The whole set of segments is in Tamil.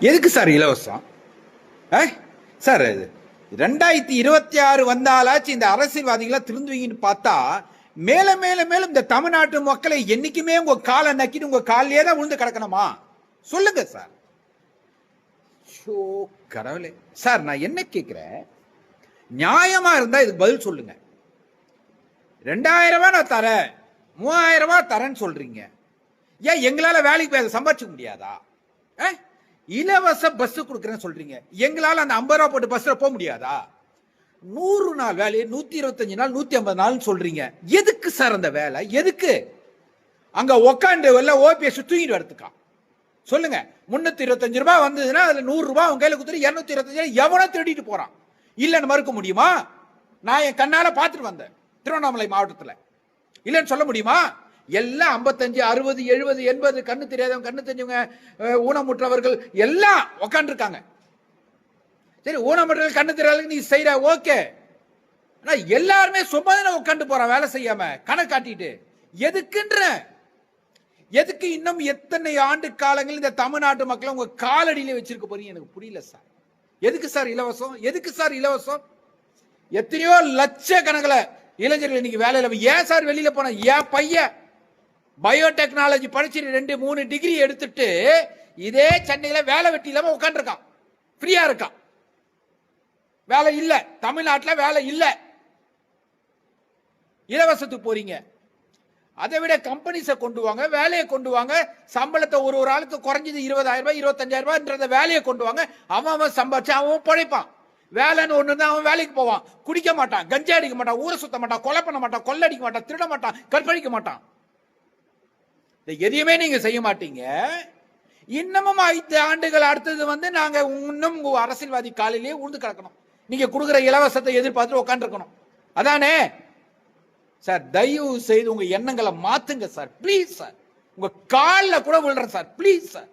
எதுக்கு சார் இலவசம்? சார் 2026 வந்தாலாச்சு இந்த அரசியல்வாதிகளா திருந்துவீங்கன்னு பார்த்தா மேல மேல மேலும் இந்த தமிழ்நாட்டு மக்களை என்னைக்குமே உங்க காலை நக்கிட்டு உங்க காலிலே தான் விழுந்து கிடக்கணுமா? சொல்லுங்க சார். கடவுளே சார், நான் என்ன கேட்கிறேன், நியாயமா இருந்தா இதுக்கு பதில் சொல்லுங்க. 2000 ரூபாய் நான் தரேன், 3000 ரூபாய் தரேன்னு சொல்றீங்க. ஏன் எங்களால வேலைக்கு போய் சம்பாதிச்சுக்க முடியாதா? இலவச பஸ் கொடுக்குறேன்னு சொல்றீங்க, எங்களால அந்த 50 ரூபாய் போட்டு பஸ்ல போக முடியாதா? 100 நாள் வேலை, 125 நாள், 150 நாள் சொல்றீங்க. எதுக்கு சார் அந்த வேலை? எதுக்கு? அங்க உக்காண்டு ஓபிஎஸ் தூங்கிட்டு வரதுக்கா? சொல்லுங்க. 325 ரூபாய் வந்ததுன்னா அதுல 100 ரூபாய் உங்க கையில கொடுத்துட்டு 225 எவனோ திருடிட்டு போறான். இல்லன்னு மறுக்க முடியுமா? நான் என் கண்ணால பார்த்துட்டு வந்தேன் திருவண்ணாமலை மாவட்டத்தில். இல்லன்னு சொல்ல முடியுமா? எல்லாம் 55, 60, 70, 80 கண்ணு தெரியாதவங்க, கண்ணு தெரிஞ்சவங்க, ஊனமுற்றவர்கள் எல்லாம் உக்காண்டு இருக்காங்க. சரி, ஊனமுற்றவர்கள் கண்ணு தெரியாத நீ செய்யற ஓகே, ஆனா எல்லாருமே சும்மா உட்காந்து போறான் வேலை செய்யாம கணக்கு காட்டிட்டு. எதுக்குன்ற? எதுக்கு இன்னும் எத்தனை ஆண்டு காலங்கள் இந்த தமிழ்நாட்டு மக்களை உங்க காலடியில வச்சிருக்க போறீங்க? எனக்கு புரியல சார். எதுக்கு சார் இலவசம்? எதுக்கு சார் இலவசம்? எத்தனையோ லட்ச கணக்கில் இளைஞர்கள் இன்னைக்கு வேலையில. ஏன் சார் வெளியில போன? என் பையன் பயோடெக்னாலஜி படிச்சுட்டு 2-3 டிகிரி எடுத்துட்டு இதே சென்னையில வேலை வெட்டி இல்லாம உட்காந்துருக்கான், ஃப்ரீயா இருக்கான். வேலை இல்ல, தமிழ்நாட்டில் வேலை இல்ல, இலவசத்துக்கு போறீங்க. அதை விட கம்பெனிஸை கொண்டு வாங்க, வேலையை கொண்டு வாங்க, சம்பளத்தை ஒரு ஆளுக்கு குறைஞ்சது 20,000 ரூபாய் 25,000 ரூபாய்ன்ற வேலையை கொண்டு வாங்க. அவன் சம்பாதிச்சு அவன் பழைப்பான். வேலைன்னு ஒண்ணு தான், அவன் வேலைக்கு போவான், குடிக்க மாட்டான், கஞ்சா அடிக்க மாட்டான், ஊரை சுத்த மாட்டான், கொலை பண்ண மாட்டான், கொள்ளடிக்க மாட்டான், திருட மாட்டான், கற்பழிக்க மாட்டான். எதையுமே நீங்க செய்ய மாட்டீங்க. இன்னமும் 5 ஆண்டுகள் அடுத்தது நாங்க இன்னும் அரசியல்வாதி காலையிலேயே உழுந்து கிடக்கணும். நீங்க கொடுக்குற இலவசத்தை எதிர்பார்த்து உட்காந்து இருக்கணும். அதானே சார்? தயவு செய்து உங்க எண்ணங்களை மாத்துங்க சார், பிளீஸ் சார். உங்க காலில் கூட விழுறேன் சார், பிளீஸ் சார்.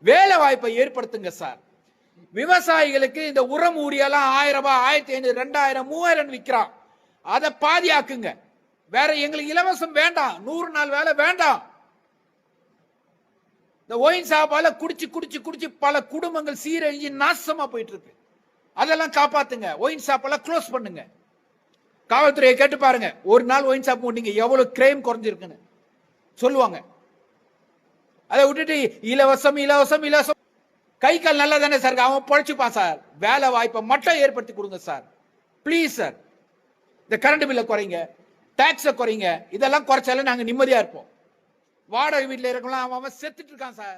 வேலை வாய்ப்பை ஏற்படுத்துங்க சார். விவசாயிகளுக்கு இந்த உரம் ஊரியெல்லாம் 1000 ரூபாய், 1500, 2000, 3000 விற்கிறான். அதை பாதியாக்குங்க. வேற எங்களுக்கு இலவசம் வேண்டாம், 100 நாள் வேலை வேண்டாம். இந்த ஒயின் சாப்பால குடிச்சு குடிச்சு குடிச்சு பல குடும்பங்கள் சீரழிஞ்சு நாசமா போயிட்டு இருக்கு. அதெல்லாம் காப்பாத்துங்க. ஒயின் சாப்பெல்லாம் க்ளோஸ் பண்ணுங்க. காவல்துறையை கேட்டு பாருங்க, ஒரு நாள் ஒயின் ஷாப் போட்டீங்க எவ்வளவு கிரைம் குறைஞ்சிருக்குன்னு சொல்லுவாங்க. அதை விட்டுட்டு இலவசம் இலவசம் இலவசம். கை கால் நல்லா தானே சார், அவன் பொழைச்சுப்பான் சார். வேலை வாய்ப்பை மட்டும் ஏற்படுத்தி கொடுங்க சார், பிளீஸ் சார். இந்த கரண்ட் பில்லை குறைங்க, டாக்ஸை குறைங்க. இதெல்லாம் குறைச்சாலும் நாங்க நிம்மதியா இருப்போம். வாடகை வீட்டில் இருக்கலாம், அவன் செத்துட்டு இருக்கான் சார்.